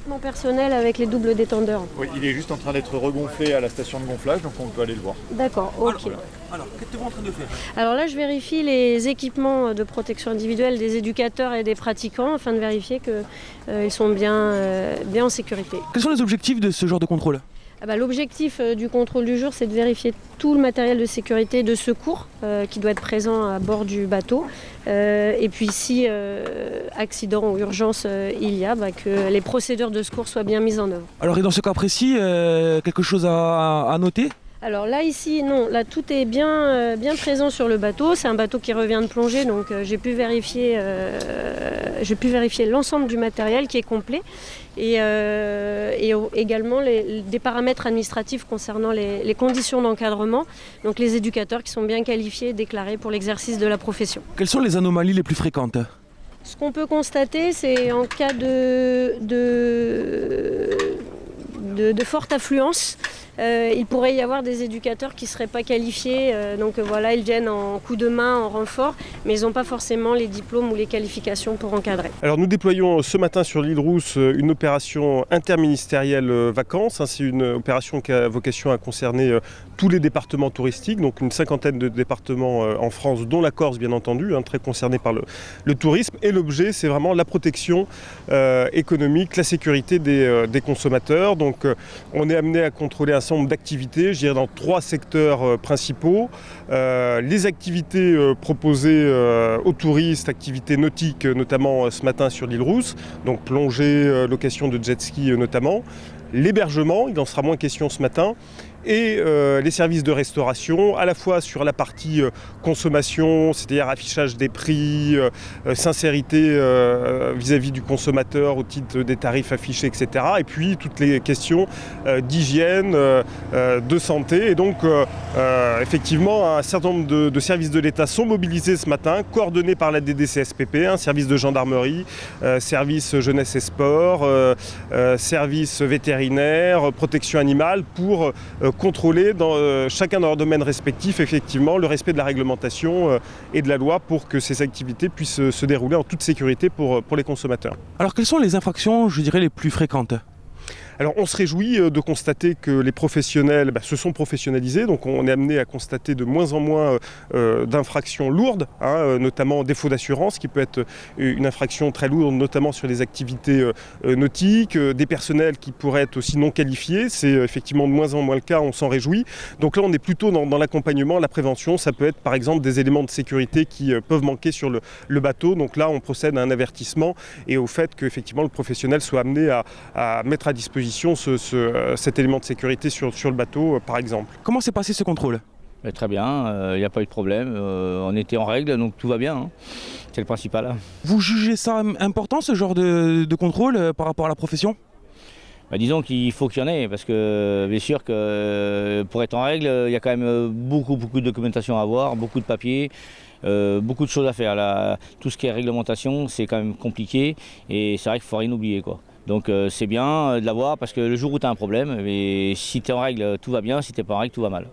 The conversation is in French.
équipement personnel avec les doubles détendeurs. Oui, il est juste en train d'être regonflé à la station de gonflage, donc on peut aller le voir. D'accord, ok. Alors, qu'êtes-vous en train de faire? Alors là, je vérifie les équipements de protection individuelle des éducateurs et des pratiquants afin de vérifier qu'ils sont bien en sécurité. Quels sont les objectifs de ce genre de contrôle? L'objectif du contrôle du jour, c'est de vérifier tout le matériel de sécurité et de secours qui doit être présent à bord du bateau. Et puis si accident ou urgence il y a, que les procédures de secours soient bien mises en œuvre. Alors et dans ce cas précis, quelque chose à noter? Alors là ici, non, là tout est bien présent sur le bateau. C'est un bateau qui revient de plongée, donc j'ai pu vérifier l'ensemble du matériel qui est complet et également des paramètres administratifs concernant les conditions d'encadrement, donc les éducateurs qui sont bien qualifiés et déclarés pour l'exercice de la profession. Quelles sont les anomalies les plus fréquentes? Ce qu'on peut constater, c'est en cas de forte affluence, il pourrait y avoir des éducateurs qui ne seraient pas qualifiés, donc voilà, ils viennent en coup de main, en renfort, mais ils n'ont pas forcément les diplômes ou les qualifications pour encadrer. Alors nous déployons ce matin sur l'île Rousse une opération interministérielle vacances. C'est une opération qui a vocation à concerner tous les départements touristiques, donc une cinquantaine de départements en France, dont la Corse bien entendu, très concernée par le tourisme. Et l'objet, c'est vraiment la protection économique, la sécurité des consommateurs. Donc on est amené à contrôler un certain nombre d'activités, je dirais dans 3 secteurs principaux. Les activités proposées aux touristes, activités nautiques notamment ce matin sur l'île Rousse, donc plongée, location de jet ski notamment. L'hébergement, il en sera moins question ce matin, et les services de restauration, à la fois sur la partie consommation, c'est-à-dire affichage des prix, sincérité vis-à-vis du consommateur au titre des tarifs affichés, etc. Et puis toutes les questions d'hygiène, de santé. Et donc effectivement, un certain nombre de services de l'État sont mobilisés ce matin, coordonnés par la DDCSPP, un service de gendarmerie, service jeunesse et sport, service vétérinaire, protection animale, pour contrôler dans chacun de leurs domaines respectifs effectivement le respect de la réglementation et de la loi pour que ces activités puissent se dérouler en toute sécurité pour les consommateurs. Alors quelles sont les infractions, je dirais, les plus fréquentes? Alors on se réjouit de constater que les professionnels se sont professionnalisés, donc on est amené à constater de moins en moins d'infractions lourdes, notamment défaut d'assurance qui peut être une infraction très lourde, notamment sur les activités nautiques, des personnels qui pourraient être aussi non qualifiés, c'est effectivement de moins en moins le cas, on s'en réjouit. Donc là on est plutôt dans l'accompagnement, la prévention, ça peut être par exemple des éléments de sécurité qui peuvent manquer sur le bateau, donc là on procède à un avertissement et au fait qu'effectivement le professionnel soit amené à mettre à disposition cet élément de sécurité sur le bateau, par exemple. Comment s'est passé ce contrôle? Très bien, il n'y a pas eu de problème, on était en règle, donc tout va bien, c'est le principal. Vous jugez ça important, ce genre de contrôle par rapport à la profession? Disons qu'il faut qu'il y en ait, parce que bien sûr que pour être en règle, il y a quand même beaucoup de documentation à avoir, beaucoup de papiers, beaucoup de choses à faire. Là, tout ce qui est réglementation, c'est quand même compliqué, et c'est vrai qu'il ne faut rien oublier, quoi. Donc c'est bien de l'avoir parce que le jour où tu as un problème, si tu es en règle, tout va bien, si tu n'es pas en règle, tout va mal.